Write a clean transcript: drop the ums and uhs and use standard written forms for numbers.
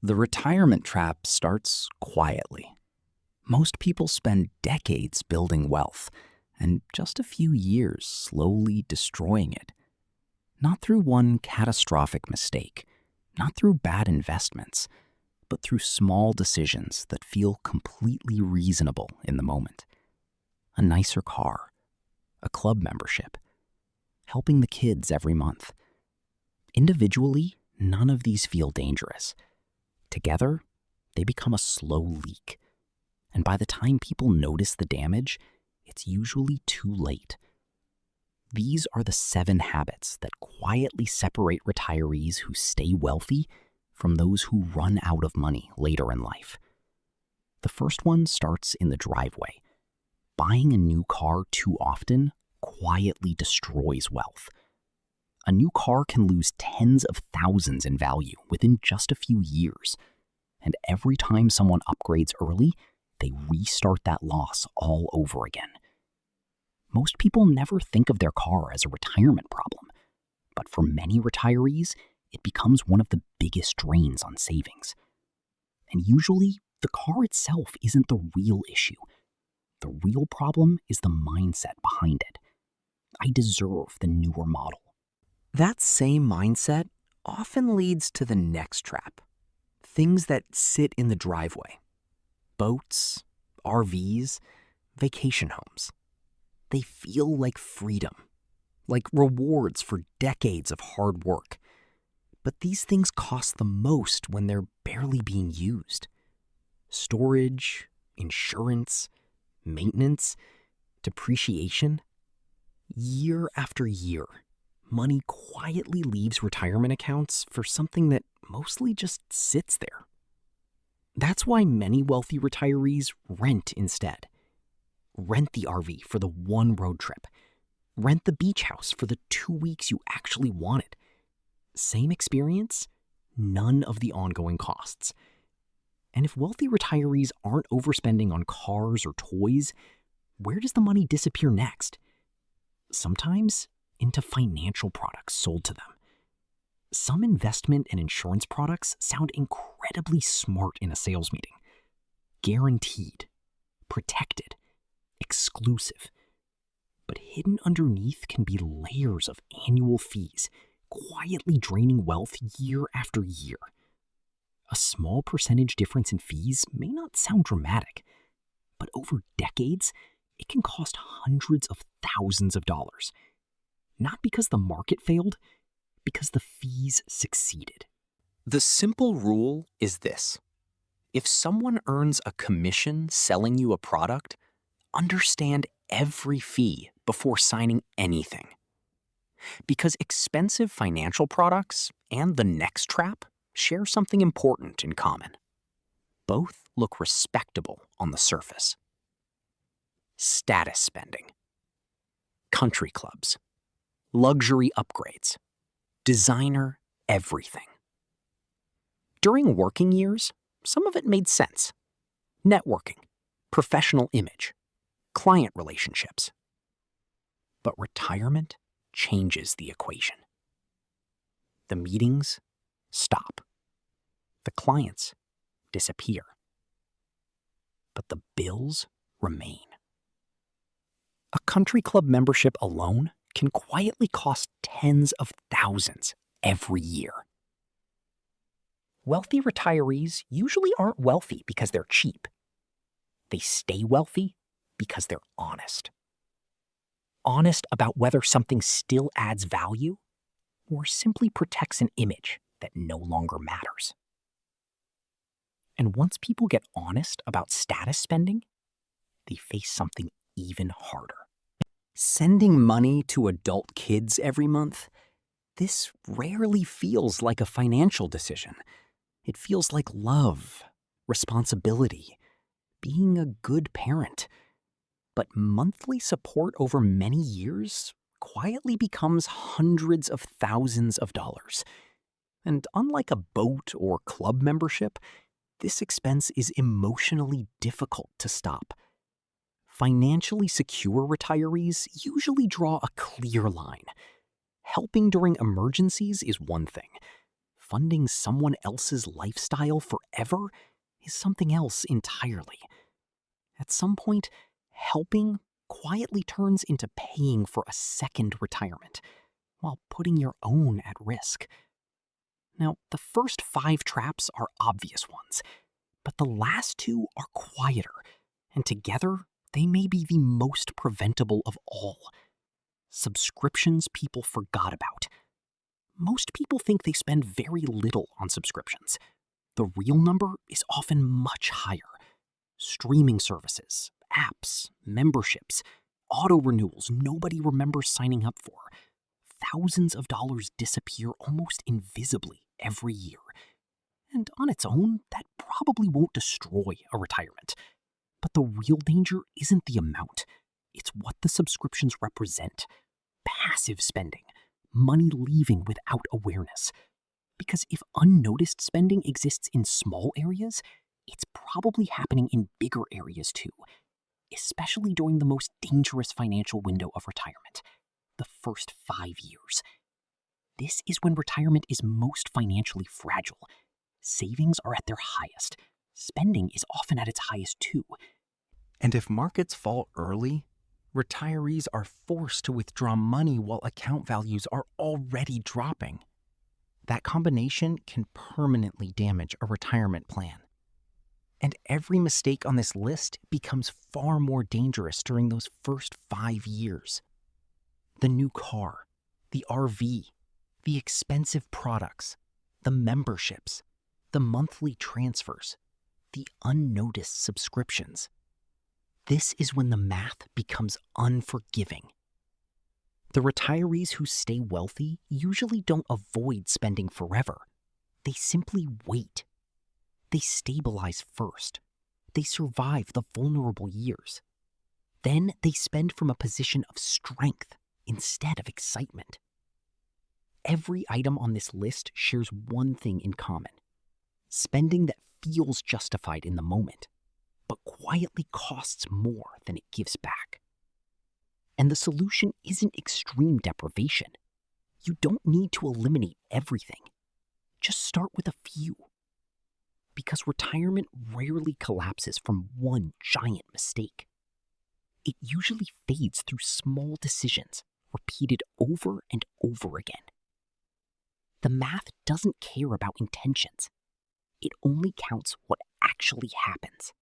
The retirement trap starts quietly. Most people spend decades building wealth and just a few years slowly destroying it. Not through one catastrophic mistake, not through bad investments, but through small decisions that feel completely reasonable in the moment. A nicer car, a club membership, helping the kids every month. Individually, none of these feel dangerous. Together, they become a slow leak. And by the time people notice the damage, it's usually too late. These are the 7 habits that quietly separate retirees who stay wealthy from those who run out of money later in life. The first one starts in the driveway. Buying a new car too often quietly destroys wealth. A new car can lose tens of thousands in value within just a few years. And every time someone upgrades early, they restart that loss all over again. Most people never think of their car as a retirement problem, but for many retirees, it becomes one of the biggest drains on savings. And usually, the car itself isn't the real issue. The real problem is the mindset behind it. I deserve the newer model. That same mindset often leads to the next trap. Things that sit in the driveway. Boats, RVs, vacation homes. They feel like freedom, like rewards for decades of hard work. But these things cost the most when they're barely being used. Storage, insurance, maintenance, depreciation. Year after year, money quietly leaves retirement accounts for something that mostly just sits there. That's why many wealthy retirees rent instead. Rent the RV for the one road trip. Rent the beach house for the 2 weeks you actually wanted. Same experience, none of the ongoing costs. And if wealthy retirees aren't overspending on cars or toys, where does the money disappear next? Sometimes into financial products sold to them. Some investment and insurance products sound incredibly smart in a sales meeting. Guaranteed, protected, exclusive. But hidden underneath can be layers of annual fees, quietly draining wealth year after year. A small percentage difference in fees may not sound dramatic, but over decades, it can cost hundreds of thousands of dollars. Not because the market failed, because the fees succeeded. The simple rule is this. If someone earns a commission selling you a product, understand every fee before signing anything. Because expensive financial products and the next trap share something important in common. Both look respectable on the surface. Status spending. Country clubs. Luxury upgrades. Designer everything. During working years, some of it made sense. Networking, professional image, client relationships. But retirement changes the equation. The meetings stop. The clients disappear. But the bills remain. A country club membership alone can quietly cost tens of thousands every year. Wealthy retirees usually aren't wealthy because they're cheap. They stay wealthy because they're honest. Honest about whether something still adds value or simply protects an image that no longer matters. And once people get honest about status spending, they face something even harder. Sending money to adult kids every month, this rarely feels like a financial decision. It feels like love, responsibility, being a good parent. But monthly support over many years quietly becomes hundreds of thousands of dollars. And unlike a boat or club membership, this expense is emotionally difficult to stop. Financially secure retirees usually draw a clear line. Helping during emergencies is one thing. funding someone else's lifestyle forever is something else entirely. At some point, helping quietly turns into paying for a second retirement, while putting your own at risk. Now, the first 5 traps are obvious ones, but the last 2 are quieter, and together, they may be the most preventable of all. Subscriptions people forgot about. Most people think they spend very little on subscriptions. The real number is often much higher. Streaming services, apps, memberships, auto renewals nobody remembers signing up for. Thousands of dollars disappear almost invisibly every year. And on its own, that probably won't destroy a retirement. But the real danger isn't the amount. It's what the subscriptions represent. Passive spending, money leaving without awareness. Because if unnoticed spending exists in small areas, it's probably happening in bigger areas too, especially during the most dangerous financial window of retirement, the first 5 years. This is when retirement is most financially fragile. Savings are at their highest. Spending is often at its highest too. And if markets fall early, retirees are forced to withdraw money while account values are already dropping. That combination can permanently damage a retirement plan. And every mistake on this list becomes far more dangerous during those first 5 years. The new car, the RV, the expensive products, the memberships, the monthly transfers, the unnoticed subscriptions. This is when the math becomes unforgiving. The retirees who stay wealthy usually don't avoid spending forever. They simply wait. They stabilize first. They survive the vulnerable years. Then they spend from a position of strength instead of excitement. Every item on this list shares one thing in common: spending that feels justified in the moment, but quietly costs more than it gives back. And the solution isn't extreme deprivation. You don't need to eliminate everything. Just start with a few. Because retirement rarely collapses from one giant mistake. It usually fades through small decisions, repeated over and over again. The math doesn't care about intentions. It only counts what actually happens.